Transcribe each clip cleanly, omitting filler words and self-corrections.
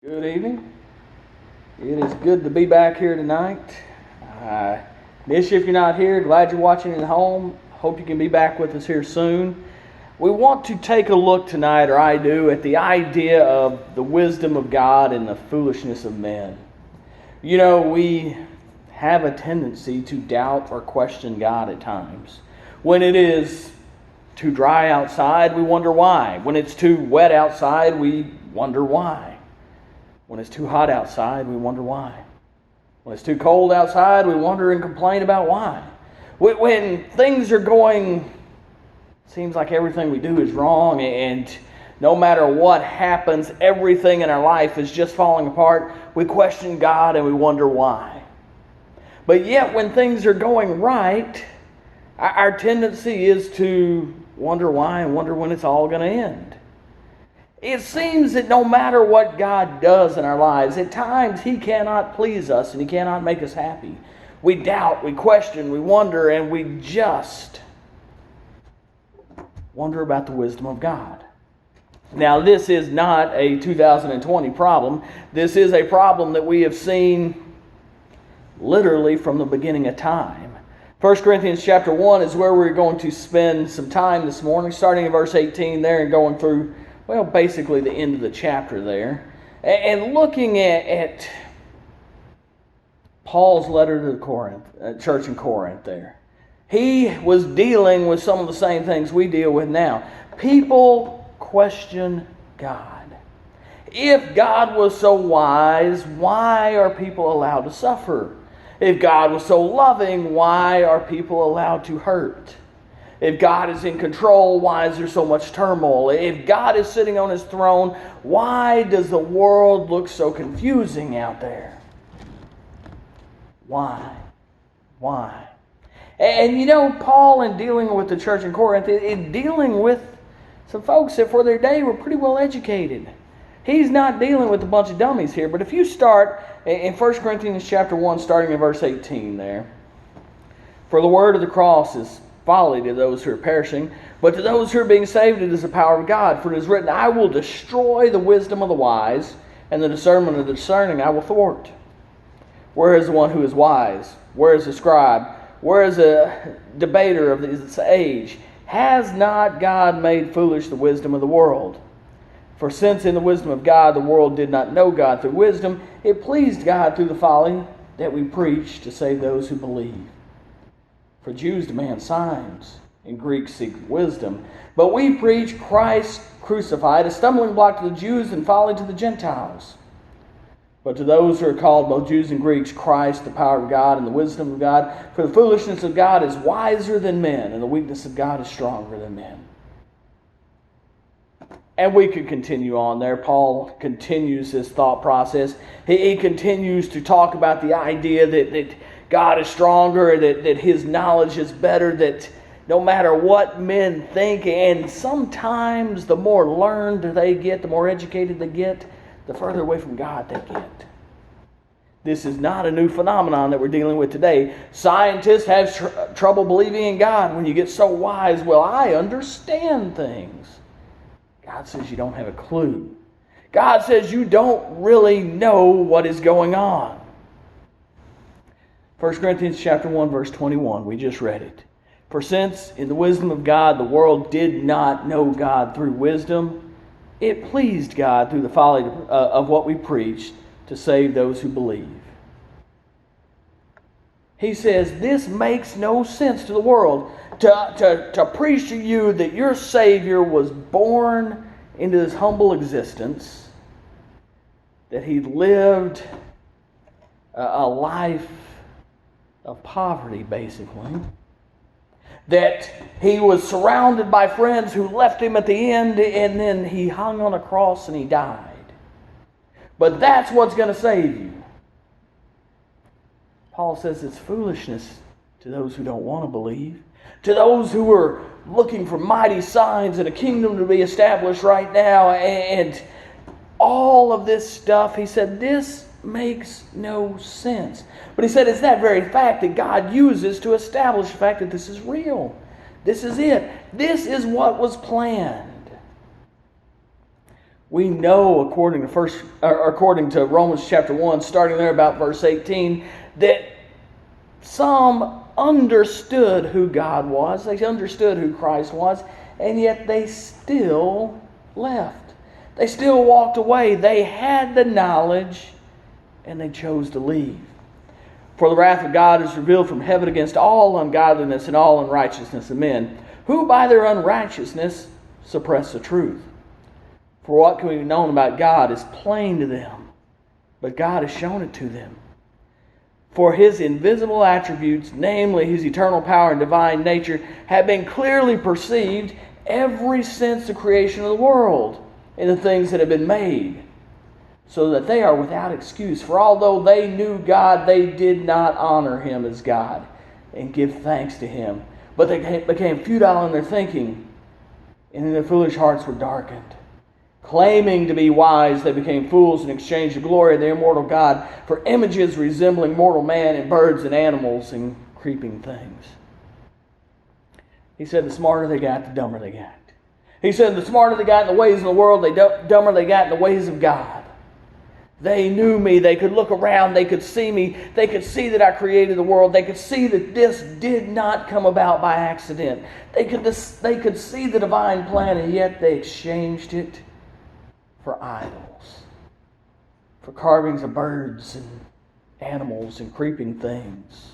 Good evening. It is good to be back here tonight. Miss you if you're not here. Glad you're watching at home. Hope you can be back with us here soon. We want to take a look tonight, or I do, at the idea of the wisdom of God and the foolishness of men. You know, we have a tendency to doubt or question God at times. When it is too dry outside, we wonder why. When it's too wet outside, we wonder why. When it's too hot outside, we wonder why. When it's too cold outside, we wonder and complain about why. When things are going, seems like everything we do is wrong, and no matter what happens, everything in our life is just falling apart, we question God and we wonder why. But yet when things are going right, our tendency is to wonder why and wonder when it's all going to end. It seems that no matter what God does in our lives, at times He cannot please us and He cannot make us happy. We doubt, we question, we wonder, and we just wonder about the wisdom of God. Now, this is not a 2020 problem. This is a problem that we have seen literally from the beginning of time. 1 Corinthians chapter 1 is where we're going to spend some time this morning, starting in verse 18 there and going through, well, basically the end of the chapter there, and looking at Paul's letter to the church in Corinth there. He was dealing with some of the same things we deal with now. People question God. If God was so wise, why are people allowed to suffer? If God was so loving, why are people allowed to hurt? If God is in control, why is there so much turmoil? If God is sitting on His throne, why does the world look so confusing out there? Why? And you know, Paul, in dealing with the church in Corinth, in dealing with some folks that for their day were pretty well educated. He's not dealing with a bunch of dummies here, but if you start in 1 Corinthians chapter 1, starting in verse 18 there, for the word of the cross is folly to those who are perishing, but to those who are being saved it is the power of God. For it is written, I will destroy the wisdom of the wise, and the discernment of the discerning I will thwart. Where is the one who is wise? Where is the scribe? Where is a debater of this age? Has not God made foolish the wisdom of the world? For since in the wisdom of God the world did not know God through wisdom, it pleased God through the folly that we preach to save those who believe. For Jews demand signs, and Greeks seek wisdom. But we preach Christ crucified, a stumbling block to the Jews and folly to the Gentiles. But to those who are called, both Jews and Greeks, Christ, the power of God and the wisdom of God. For the foolishness of God is wiser than men, and the weakness of God is stronger than men. And we could continue on there. Paul continues his thought process. He continues to talk about the idea that God is stronger, that His knowledge is better, that no matter what men think, and sometimes the more learned they get, the more educated they get, the further away from God they get. This is not a new phenomenon that we're dealing with today. Scientists have trouble believing in God when you get so wise. Well, I understand things. God says you don't have a clue. God says you don't really know what is going on. 1 Corinthians chapter 1, verse 21, we just read it. For since in the wisdom of God the world did not know God through wisdom, it pleased God through the folly of what we preached to save those who believe. He says this makes no sense to the world. To preach to you that your Savior was born into this humble existence, that He lived a life of poverty, basically. That He was surrounded by friends who left Him at the end, and then He hung on a cross and He died. But that's what's going to save you. Paul says it's foolishness to those who don't want to believe. To those who are looking for mighty signs and a kingdom to be established right now, and all of this stuff, he said, this makes no sense. But he said it's that very fact that God uses to establish the fact that this is real. This is it. This is what was planned. We know, according to Romans chapter 1, starting there about verse 18, that some understood who God was, they understood who Christ was, and yet they still left. They still walked away. They had the knowledge, and they chose to leave. For the wrath of God is revealed from heaven against all ungodliness and all unrighteousness of men, who by their unrighteousness suppress the truth. For what can be known about God is plain to them, but God has shown it to them. For His invisible attributes, namely His eternal power and divine nature, have been clearly perceived ever since the creation of the world in the things that have been made, so that they are without excuse. For although they knew God, they did not honor Him as God and give thanks to Him, but they became futile in their thinking, and in their foolish hearts were darkened. Claiming to be wise, they became fools and exchanged the glory of the immortal God for images resembling mortal man and birds and animals and creeping things. He said the smarter they got, the dumber they got. He said the smarter they got in the ways of the world, the dumber they got in the ways of God. They knew me. They could look around. They could see me. They could see that I created the world. They could see that this did not come about by accident. They could see the divine plan, and yet they exchanged it for idols, for carvings of birds and animals and creeping things.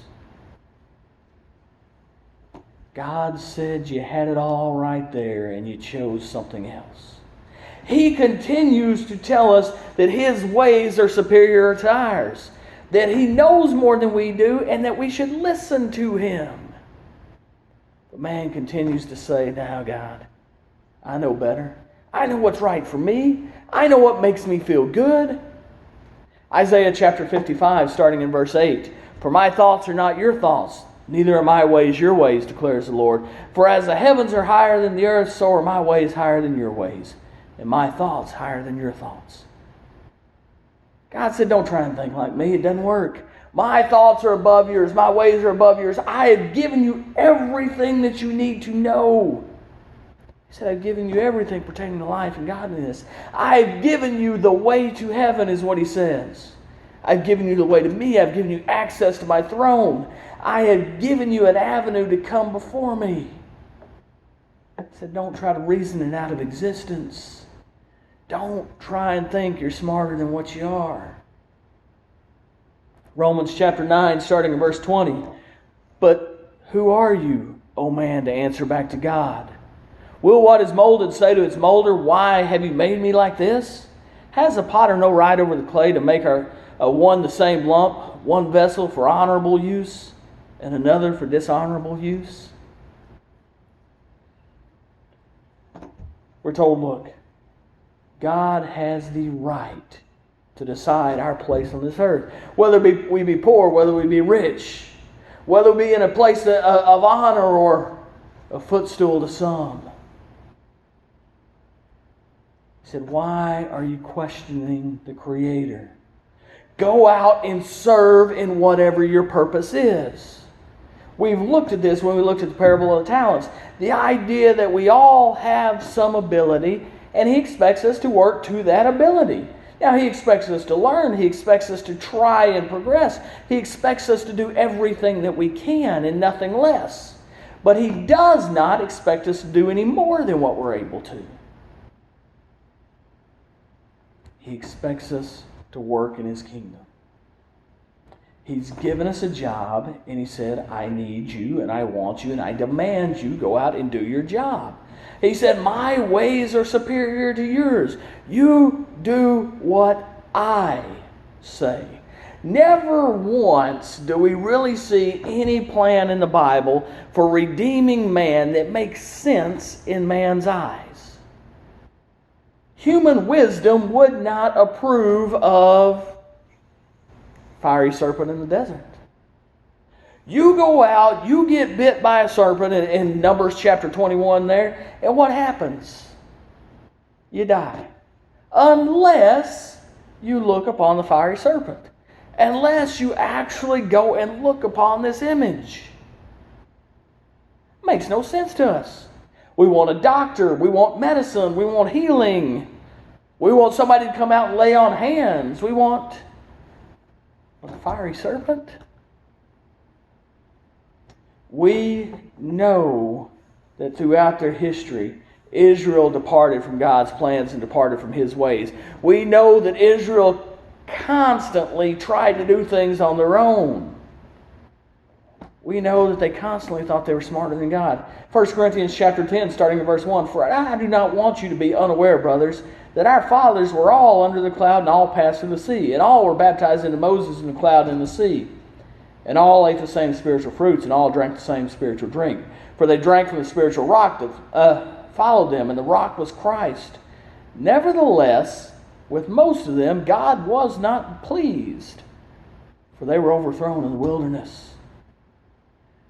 God said you had it all right there and you chose something else. He continues to tell us that His ways are superior to ours, that He knows more than we do, and that we should listen to Him. But man continues to say, "Now, God, I know better. I know what's right for me. I know what makes me feel good." Isaiah chapter 55, starting in verse 8. "For my thoughts are not your thoughts, neither are my ways your ways, declares the Lord. For as the heavens are higher than the earth, so are my ways higher than your ways, and my thoughts higher than your thoughts." God said, don't try and think like me. It doesn't work. My thoughts are above yours. My ways are above yours. I have given you everything that you need to know. He said, I've given you everything pertaining to life and godliness. I've given you the way to heaven, is what He says. I've given you the way to me. I've given you access to my throne. I have given you an avenue to come before me. He said, don't try to reason it out of existence. Don't try and think you're smarter than what you are. Romans chapter 9, starting in verse 20. "But who are you, O man, to answer back to God? Will what is molded say to its molder, why have you made me like this? Has the potter no right over the clay to make one the same lump, one vessel for honorable use, and another for dishonorable use?" We're told, look, God has the right to decide our place on this earth. Whether we be poor, whether we be rich, whether we be in a place of honor or a footstool to some. He said, why are you questioning the Creator? Go out and serve in whatever your purpose is. We've looked at this when we looked at the parable of the talents. The idea that we all have some ability, and He expects us to work to that ability. Now, He expects us to learn. He expects us to try and progress. He expects us to do everything that we can and nothing less. But He does not expect us to do any more than what we're able to. He expects us to work in His kingdom. He's given us a job, and He said, I need you, and I want you, and I demand you go out and do your job. He said, my ways are superior to yours. You do what I say. Never once do we really see any plan in the Bible for redeeming man that makes sense in man's eyes. Human wisdom would not approve of fiery serpent in the desert. You go out, you get bit by a serpent in Numbers chapter 21 there, and what happens? You die. Unless you look upon the fiery serpent. Unless you actually go and look upon this image. It makes no sense to us. We want a doctor, we want medicine, we want healing. We want somebody to come out and lay on hands. We want a fiery serpent. We know that throughout their history, Israel departed from God's plans and departed from His ways. We know that Israel constantly tried to do things on their own. We know that they constantly thought they were smarter than God. 1 Corinthians chapter 10, starting in verse 1, "For I do not want you to be unaware, brothers, that our fathers were all under the cloud and all passed through the sea, and all were baptized into Moses in the cloud and the sea. And all ate the same spiritual fruits, and all drank the same spiritual drink. For they drank from the spiritual rock that followed them, and the rock was Christ. Nevertheless, with most of them, God was not pleased, for they were overthrown in the wilderness."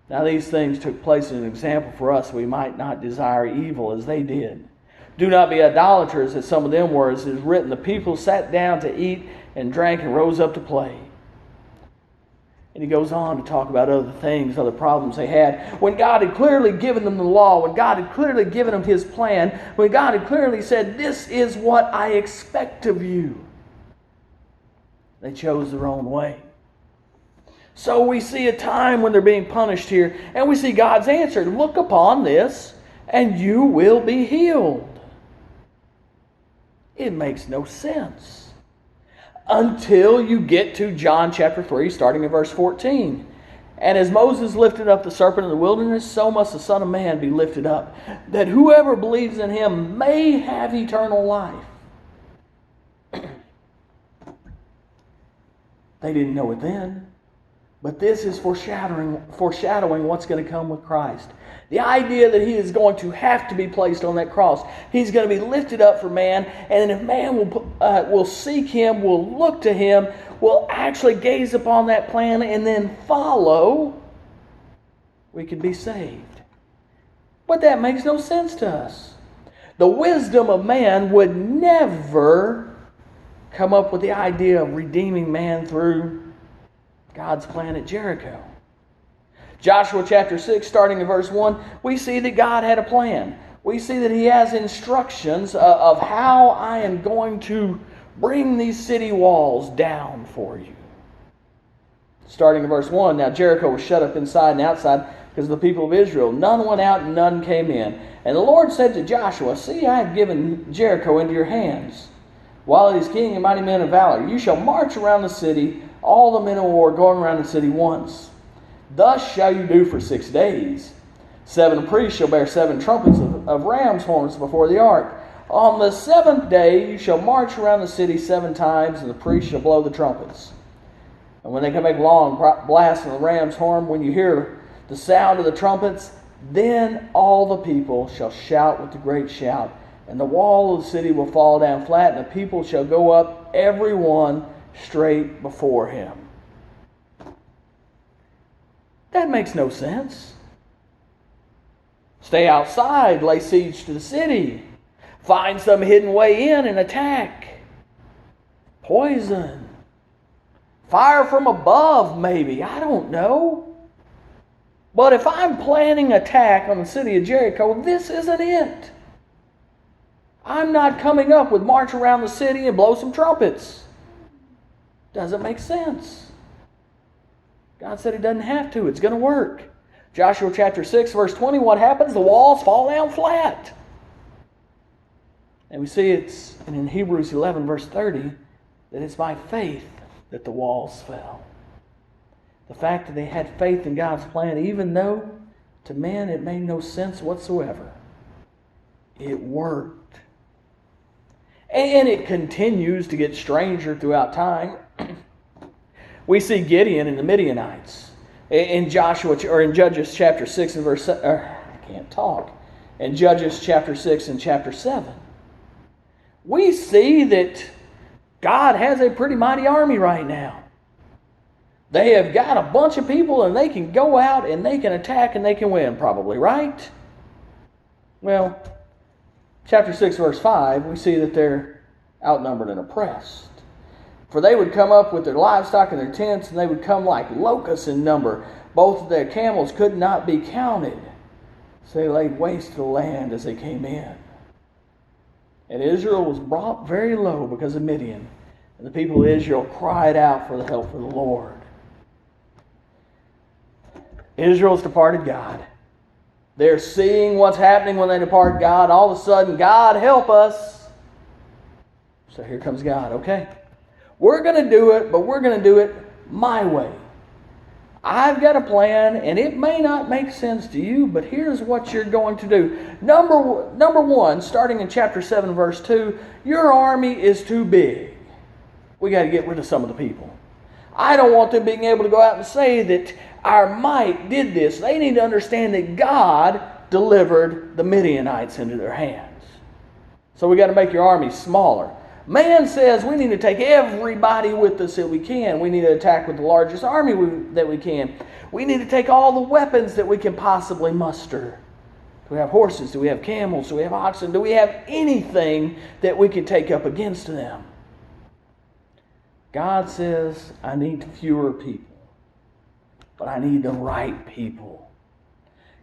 Now these things took place as an example for us, we might not desire evil as they did. "Do not be idolaters, as some of them were, as it is written, the people sat down to eat and drank and rose up to play." And he goes on to talk about other things, other problems they had. When God had clearly given them the law, when God had clearly given them His plan, when God had clearly said, "This is what I expect of you," they chose their own way. So we see a time when they're being punished here, and we see God's answer: "Look upon this, and you will be healed." It makes no sense until you get to John chapter 3, starting in verse 14. "And as Moses lifted up the serpent in the wilderness, so must the Son of Man be lifted up, that whoever believes in Him may have eternal life." They didn't know it then, but this is foreshadowing what's going to come with Christ. The idea that He is going to have to be placed on that cross. He's going to be lifted up for man, and if man will seek Him, will look to Him, will actually gaze upon that plan and then follow, we can be saved. But that makes no sense to us. The wisdom of man would never come up with the idea of redeeming man through God's plan at Jericho. Joshua chapter 6, starting in verse 1, we see that God had a plan. We see that He has instructions of how I am going to bring these city walls down for you. Starting in verse 1, "Now Jericho was shut up inside and outside because of the people of Israel. None went out and none came in. And the Lord said to Joshua, See, I have given Jericho into your hands, while it is king and mighty men of valor. You shall march around the city, all the men of war going around the city once. Thus shall you do for 6 days. 7 priests shall bear 7 trumpets of ram's horns before the ark. On the 7th day you shall march around the city 7 times, and the priests shall blow the trumpets. And when they can make long blasts on the ram's horn, when you hear the sound of the trumpets, then all the people shall shout with a great shout, and the wall of the city will fall down flat, and the people shall go up, every one straight before him." That makes no sense. Stay outside, lay siege to the city, find some hidden way in and attack. Poison. Fire from above, maybe. I don't know. But if I'm planning an attack on the city of Jericho, this isn't it. I'm not coming up with march around the city and blow some trumpets. Doesn't make sense. God said He doesn't have to. It's going to work. Joshua chapter 6, verse 20, what happens? The walls fall down flat. And we see it's in Hebrews 11, verse 30, that it's by faith that the walls fell. The fact that they had faith in God's plan, even though to men it made no sense whatsoever, it worked. And it continues to get stranger throughout time. We see Gideon and the Midianites in Judges chapter 6 and verse. In Judges chapter 6 and chapter 7, we see that God has a pretty mighty army right now. They have got a bunch of people, and they can go out and they can attack and they can win, probably, right? Well, chapter 6 verse 5, we see that they're outnumbered and oppressed. For they would come up with their livestock and their tents, and they would come like locusts in number. Both of their camels could not be counted. So they laid waste to the land as they came in. And Israel was brought very low because of Midian. And the people of Israel cried out for the help of the Lord. Israel's departed God. They're seeing what's happening when they depart God. All of a sudden, God help us. So here comes God. Okay, we're going to do it, but we're going to do it my way. I've got a plan, and it may not make sense to you, but here's what you're going to do. Number one, starting in chapter 7, verse 2, your army is too big. We got to get rid of some of the people. I don't want them being able to go out and say that our might did this. They need to understand that God delivered the Midianites into their hands. So we got to make your army smaller. Man says we need to take everybody with us that we can. We need to attack with the largest army that we can. We need to take all the weapons that we can possibly muster. Do we have horses? Do we have camels? Do we have oxen? Do we have anything that we can take up against them? God says, I need fewer people, but I need the right people.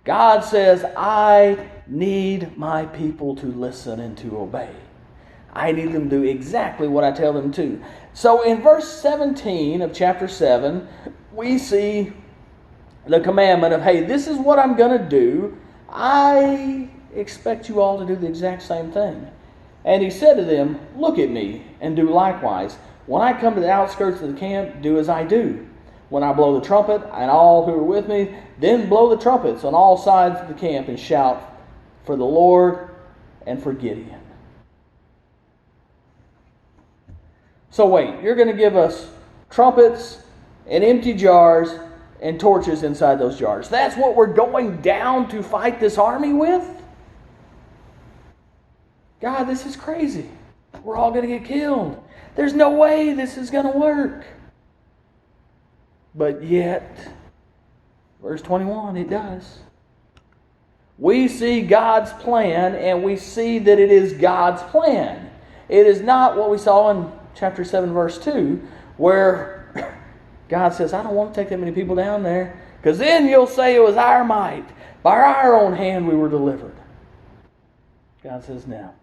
God says, I need my people to listen and to obey. I need them to do exactly what I tell them to. So in verse 17 of chapter 7, we see the commandment of, hey, this is what I'm going to do. I expect you all to do the exact same thing. And he said to them, look at me and do likewise. When I come to the outskirts of the camp, do as I do. When I blow the trumpet, and all who are with me, then blow the trumpets on all sides of the camp and shout for the Lord and for Gideon. So wait, you're going to give us trumpets and empty jars and torches inside those jars. That's what we're going down to fight this army with? God, this is crazy. We're all going to get killed. There's no way this is going to work. But yet, verse 21, it does. We see God's plan, and we see that it is God's plan. It is not what we saw in chapter 7, verse 2, where God says, I don't want to take that many people down there, because then you'll say it was our might. By our own hand we were delivered. God says, no.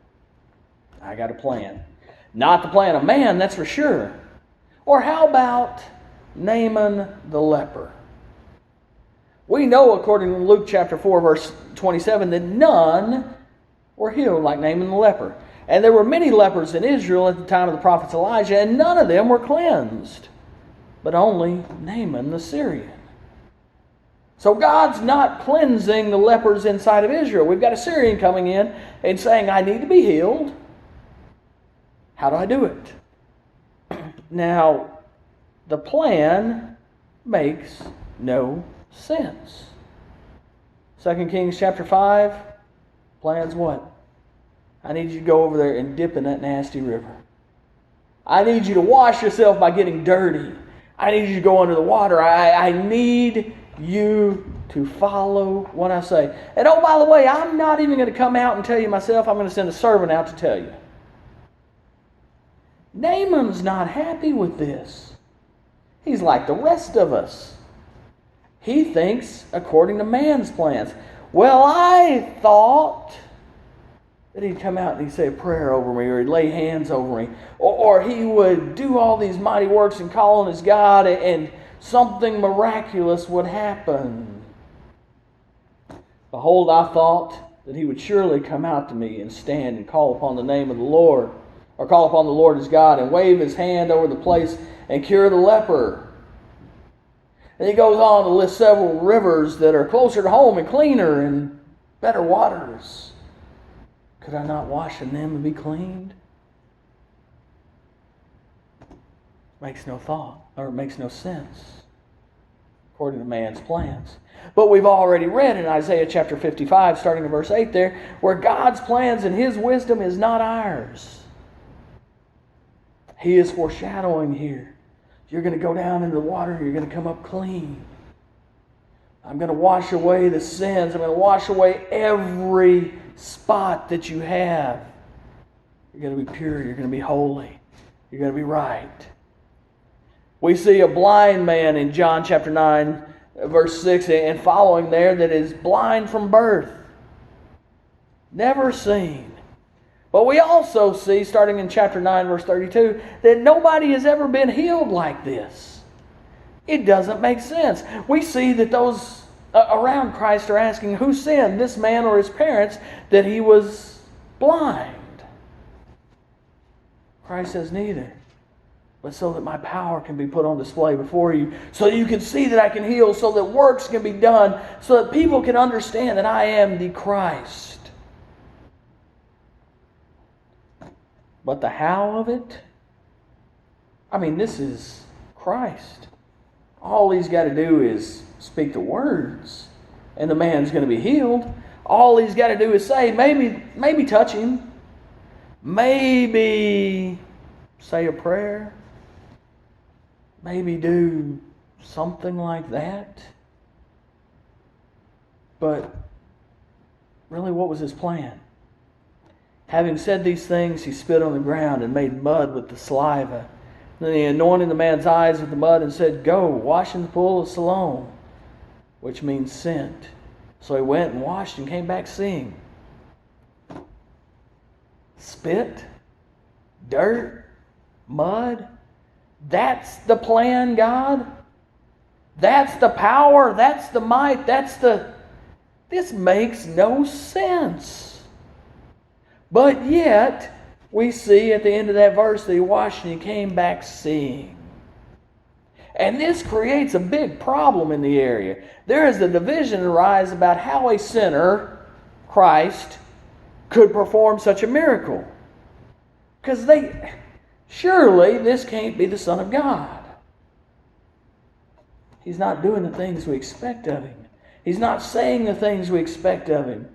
I got a plan. Not the plan of man, that's for sure. Or how about Naaman the leper? We know, according to Luke chapter 4, verse 27, that none were healed like Naaman the leper. And there were many lepers in Israel at the time of the prophet Elijah, and none of them were cleansed, but only Naaman the Syrian. So God's not cleansing the lepers inside of Israel. We've got a Syrian coming in and saying, I need to be healed. How do I do it? Now, the plan makes no sense. 2 Kings chapter 5, plan's what? I need you to go over there and dip in that nasty river. I need you to wash yourself by getting dirty. I need you to go under the water. I need you to follow what I say. And oh, by the way, I'm not even going to come out and tell you myself. I'm going to send a servant out to tell you. Naaman's not happy with this. He's like the rest of us. He thinks according to man's plans. Well, I thought that he'd come out and he'd say a prayer over me, or he'd lay hands over me, or he would do all these mighty works and call on his God, and something miraculous would happen. Behold, I thought that he would surely come out to me and stand and call upon the name of the Lord, or call upon the Lord as God, and wave his hand over the place and cure the leper. And he goes on to list several rivers that are closer to home and cleaner and better waters. Could I not wash in them and be cleaned? Makes no thought, or it makes no sense, according to man's plans. But we've already read in Isaiah chapter 55, starting in verse 8 there, where God's plans and his wisdom is not ours. He is foreshadowing here. You're going to go down into the water and you're going to come up clean. I'm going to wash away the sins. I'm going to wash away every spot that you have. You're going to be pure. You're going to be holy. You're going to be right. We see a blind man in John chapter 9, verse 6, and following there, that is blind from birth. Never seen. But we also see, starting in chapter 9, verse 32, that nobody has ever been healed like this. It doesn't make sense. We see that those around Christ are asking, who sinned, this man or his parents, that he was blind? Christ says, neither. But so that my power can be put on display before you, so that you can see that I can heal, so that works can be done, so that people can understand that I am the Christ. But the how of it? I mean, this is Christ. All he's got to do is speak the words, and the man's going to be healed. All he's got to do is say, maybe touch him. Maybe say a prayer. Maybe do something like that. But really, what was his plan? Having said these things, he spit on the ground and made mud with the saliva. Then he anointed the man's eyes with the mud and said, go, wash in the pool of Siloam, which means sent. So he went and washed and came back seeing. Spit, dirt, mud. That's the plan, God? That's the power, that's the might, this makes no sense. But yet, we see at the end of that verse that he washed and he came back seeing. And this creates a big problem in the area. There is a division arise about how a sinner, Christ, could perform such a miracle. Because surely this can't be the Son of God. He's not doing the things we expect of him. He's not saying the things we expect of him.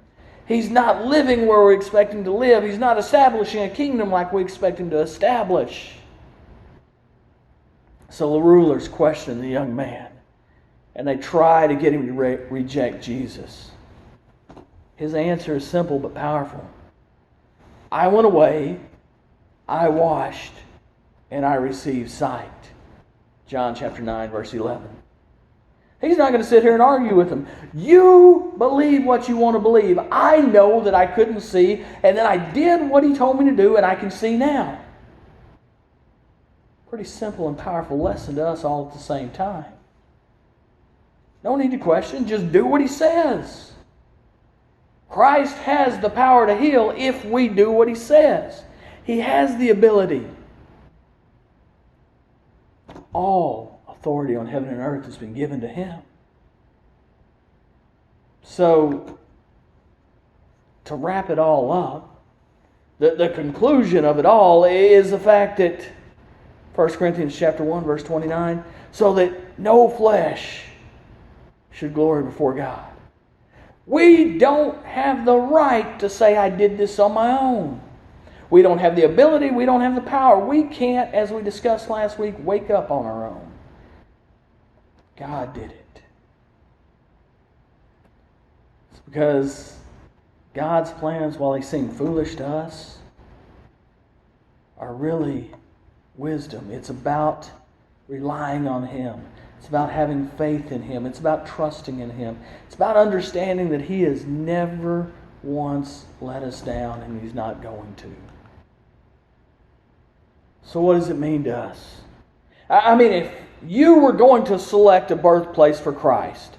He's not living where we expect him to live. He's not establishing a kingdom like we expect him to establish. So the rulers question the young man, and they try to get him to reject Jesus. His answer is simple but powerful. I went away, I washed, and I received sight. John chapter 9, verse 11. He's not going to sit here and argue with him. You believe what you want to believe. I know that I couldn't see, and then I did what he told me to do, and I can see now. Pretty simple and powerful lesson to us all at the same time. No need to question, just do what he says. Christ has the power to heal if we do what he says. He has the ability. All authority on heaven and earth has been given to him. So, to wrap it all up, the conclusion of it all is the fact that 1 Corinthians chapter 1, verse 29, so that no flesh should glory before God. We don't have the right to say, I did this on my own. We don't have the ability, we don't have the power. We can't, as we discussed last week, wake up on our own. God did it. It's because God's plans, while they seem foolish to us, are really wisdom. It's about relying on him. It's about having faith in him. It's about trusting in him. It's about understanding that he has never once let us down and he's not going to. So what does it mean to us? I mean, if you were going to select a birthplace for Christ,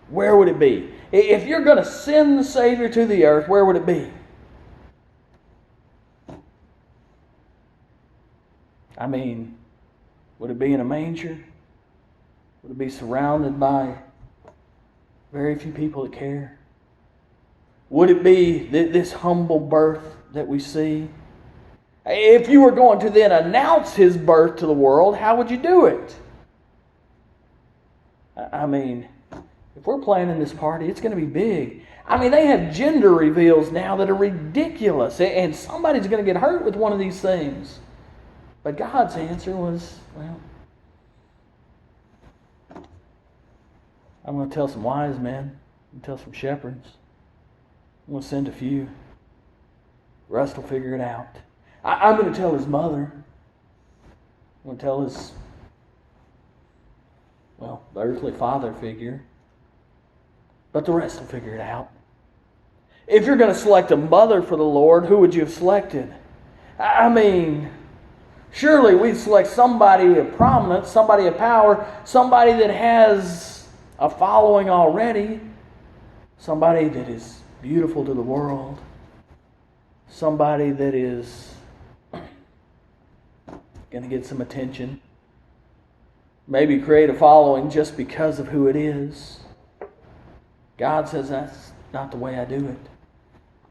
where would it be? If you're going to send the Savior to the earth, where would it be? I mean, would it be in a manger? Would it be surrounded by very few people that care? Would it be this humble birth that we see? If you were going to then announce his birth to the world, how would you do it? I mean, if we're planning this party, it's going to be big. I mean, they have gender reveals now that are ridiculous, and somebody's going to get hurt with one of these things. But God's answer was, well, I'm going to tell some wise men, I'm going to tell some shepherds, I'm going to send a few. The rest will figure it out. I'm going to tell his mother. I'm going to tell his, well, the earthly father figure. But the rest will figure it out. If you're going to select a mother for the Lord, who would you have selected? I mean, surely we'd select somebody of prominence, somebody of power, somebody that has a following already, somebody that is beautiful to the world, somebody that is going to get some attention, maybe create a following just because of who it is. God says that's not the way I do it.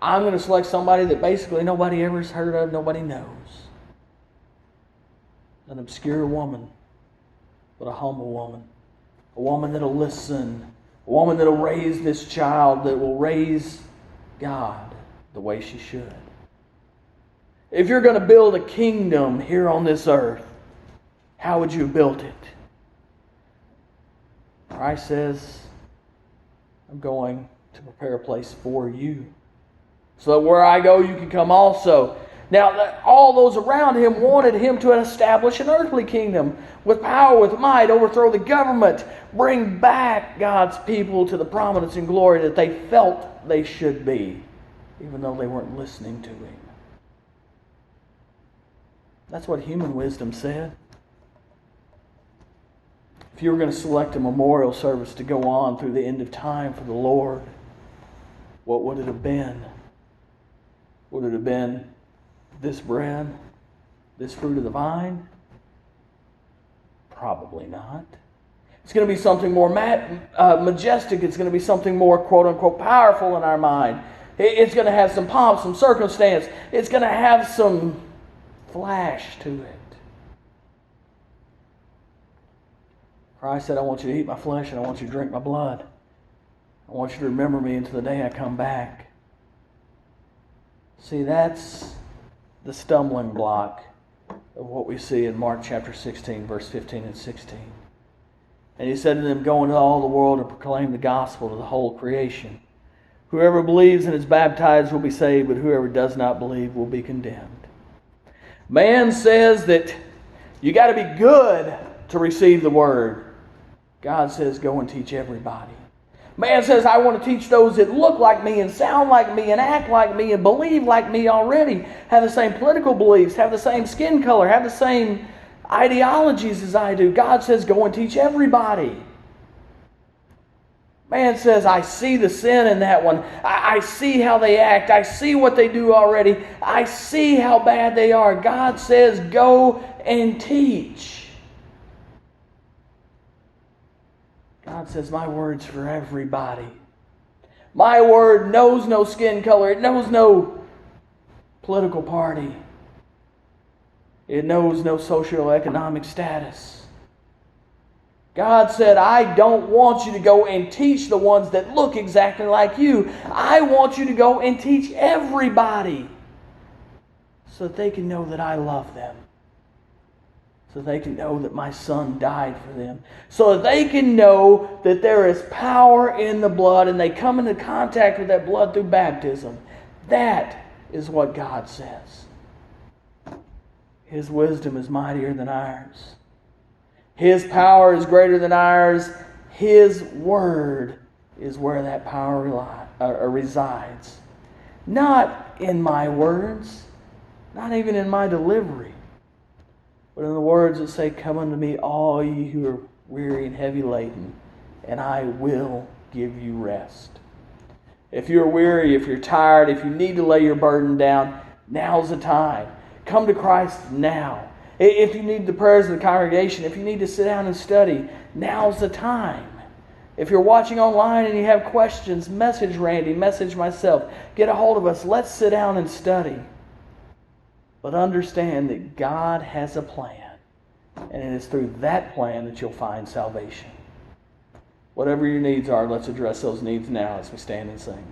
I'm going to select somebody that basically nobody ever has heard of, nobody knows. An obscure woman, but a humble woman. A woman that'll listen. A woman that'll raise this child, that will raise God the way she should. If you're going to build a kingdom here on this earth, how would you have built it? Christ says, I'm going to prepare a place for you, so that where I go, you can come also. Now, all those around him wanted him to establish an earthly kingdom with power, with might, overthrow the government, bring back God's people to the prominence and glory that they felt they should be, even though they weren't listening to him. That's what human wisdom said. If you were going to select a memorial service to go on through the end of time for the Lord, what would it have been? Would it have been this bread, this fruit of the vine? Probably not. It's going to be something more majestic. It's going to be something more, quote unquote, powerful in our mind. It's going to have some pomp, some circumstance. It's going to have some flash to it. Christ said, I want you to eat my flesh and I want you to drink my blood. I want you to remember me until the day I come back. See, that's the stumbling block of what we see in Mark chapter 16, verse 15 and 16. And he said to them, go into all the world and proclaim the gospel to the whole creation. Whoever believes and is baptized will be saved, but whoever does not believe will be condemned. Man says that you got to be good to receive the word. God says, go and teach everybody. Man says, I want to teach those that look like me and sound like me and act like me and believe like me already, have the same political beliefs, have the same skin color, have the same ideologies as I do. God says, go and teach everybody. Man says, I see the sin in that one. I see how they act. I see what they do already. I see how bad they are. God says, go and teach. God says, my word's for everybody. My word knows no skin color. It knows no political party. It knows no socioeconomic status. God said, I don't want you to go and teach the ones that look exactly like you. I want you to go and teach everybody so that they can know that I love them. So they can know that my Son died for them. So that they can know that there is power in the blood and they come into contact with that blood through baptism. That is what God says. His wisdom is mightier than ours. His power is greater than ours. His word is where that power resides. Not in my words, not even in my delivery, but in the words that say, come unto me, all ye who are weary and heavy laden, and I will give you rest. If you're weary, if you're tired, if you need to lay your burden down, now's the time. Come to Christ now. If you need the prayers of the congregation, if you need to sit down and study, now's the time. If you're watching online and you have questions, message Randy, message myself. Get a hold of us. Let's sit down and study. But understand that God has a plan. And it is through that plan that you'll find salvation. Whatever your needs are, let's address those needs now as we stand and sing.